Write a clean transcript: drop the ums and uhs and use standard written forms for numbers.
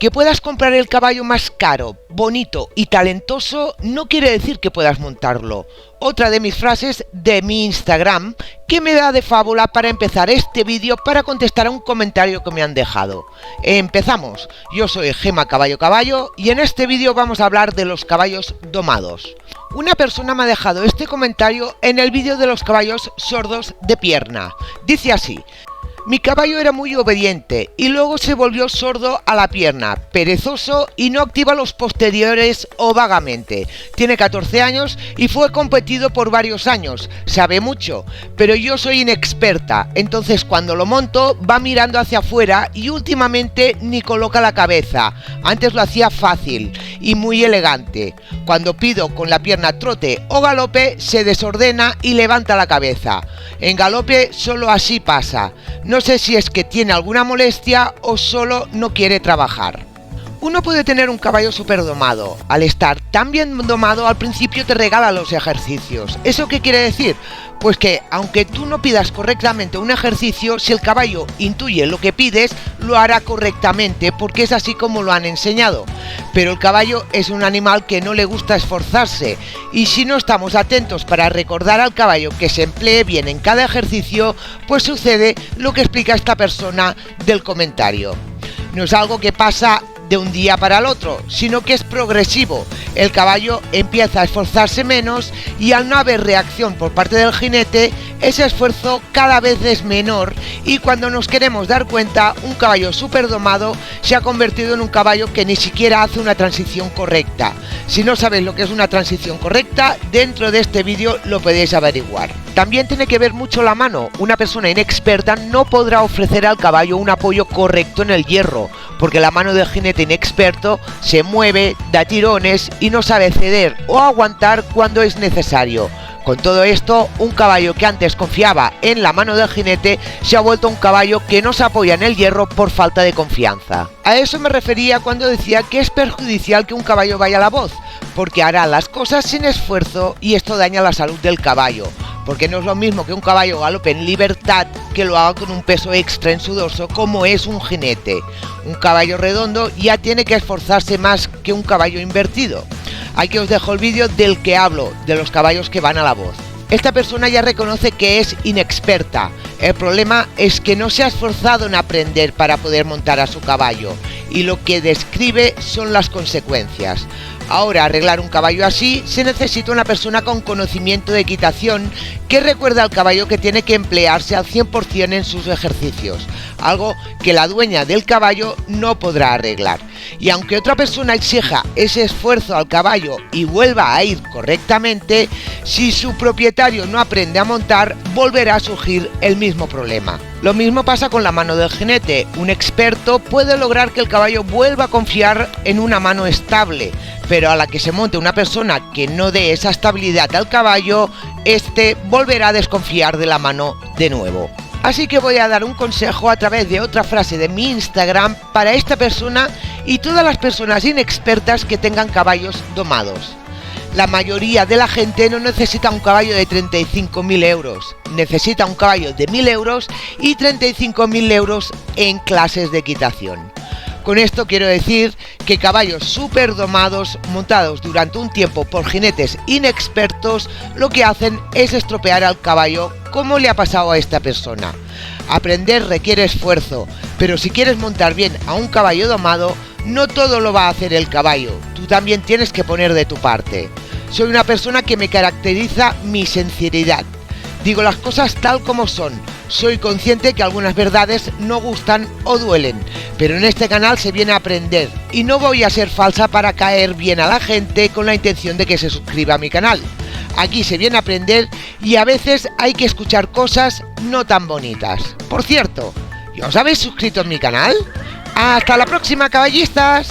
Que puedas comprar el caballo más caro, bonito y talentoso no quiere decir que puedas montarlo. Otra de mis frases de mi Instagram que me da de fábula para empezar este vídeo para contestar a un comentario que me han dejado. Empezamos. Yo soy Gema Caballo Caballo y en este vídeo vamos a hablar de los caballos domados. Una persona me ha dejado este comentario en el vídeo de los caballos sordos de pierna. Dice así: mi caballo era muy obediente y luego se volvió sordo a la pierna, perezoso y no activa los posteriores o vagamente. Tiene 14 años y fue competido por varios años. Sabe mucho, pero yo soy inexperta, entonces cuando lo monto va mirando hacia afuera y últimamente ni coloca la cabeza. Antes lo hacía fácil y muy elegante. Cuando pido con la pierna trote o galope se desordena y levanta la cabeza. En galope solo así pasa. No sé si es que tiene alguna molestia o solo no quiere trabajar. Uno puede tener un caballo súper domado. Al estar tan bien domado, al principio te regala los ejercicios. ¿Eso qué quiere decir? Pues que aunque tú no pidas correctamente un ejercicio, si el caballo intuye lo que pides, lo hará correctamente porque es así como lo han enseñado. Pero el caballo es un animal que no le gusta esforzarse y si no estamos atentos para recordar al caballo que se emplee bien en cada ejercicio, pues sucede lo que explica esta persona del comentario. No es algo que pasa de un día para el otro, sino que es progresivo. El caballo empieza a esforzarse menos y al no haber reacción por parte del jinete, ese esfuerzo cada vez es menor y cuando nos queremos dar cuenta, un caballo súper domado se ha convertido en un caballo que ni siquiera hace una transición correcta. Si no sabéis lo que es una transición correcta, dentro de este vídeo lo podéis averiguar. También tiene que ver mucho la mano. Una persona inexperta no podrá ofrecer al caballo un apoyo correcto en el hierro, porque la mano del jinete inexperto se mueve, da tirones y no sabe ceder o aguantar cuando es necesario. Con todo esto, un caballo que antes confiaba en la mano del jinete se ha vuelto un caballo que no se apoya en el hierro por falta de confianza. A eso me refería cuando decía que es perjudicial que un caballo vaya a la voz, porque hará las cosas sin esfuerzo y esto daña la salud del caballo. Porque no es lo mismo que un caballo galope en libertad que lo haga con un peso extra en su dorso como es un jinete. Un caballo redondo ya tiene que esforzarse más que un caballo invertido. Aquí os dejo el vídeo del que hablo, de los caballos que van a la voz. Esta persona ya reconoce que es inexperta. El problema es que no se ha esforzado en aprender para poder montar a su caballo y lo que describe son las consecuencias. Ahora, arreglar un caballo así se necesita una persona con conocimiento de equitación que recuerde al caballo que tiene que emplearse al 100% en sus ejercicios, algo que la dueña del caballo no podrá arreglar. Y aunque otra persona exija ese esfuerzo al caballo y vuelva a ir correctamente, si su propietario no aprende a montar, volverá a surgir el mismo problema. Lo mismo pasa con la mano del jinete. Un experto puede lograr que el caballo vuelva a confiar en una mano estable, pero a la que se monte una persona que no dé esa estabilidad al caballo, este volverá a desconfiar de la mano de nuevo. Así que voy a dar un consejo a través de otra frase de mi Instagram para esta persona y todas las personas inexpertas que tengan caballos domados. La mayoría de la gente no necesita un caballo de 35.000 euros, necesita un caballo de 1.000 euros y 35.000 euros en clases de equitación. Con esto quiero decir que caballos súper domados, montados durante un tiempo por jinetes inexpertos, lo que hacen es estropear al caballo, como le ha pasado a esta persona. Aprender requiere esfuerzo, pero si quieres montar bien a un caballo domado, no todo lo va a hacer el caballo, tú también tienes que poner de tu parte. Soy una persona que me caracteriza mi sinceridad. Digo las cosas tal como son. Soy consciente que algunas verdades no gustan o duelen, pero en este canal se viene a aprender y no voy a ser falsa para caer bien a la gente con la intención de que se suscriba a mi canal. Aquí se viene a aprender y a veces hay que escuchar cosas no tan bonitas. Por cierto, ¿ya os habéis suscrito en mi canal? ¡Hasta la próxima, caballistas!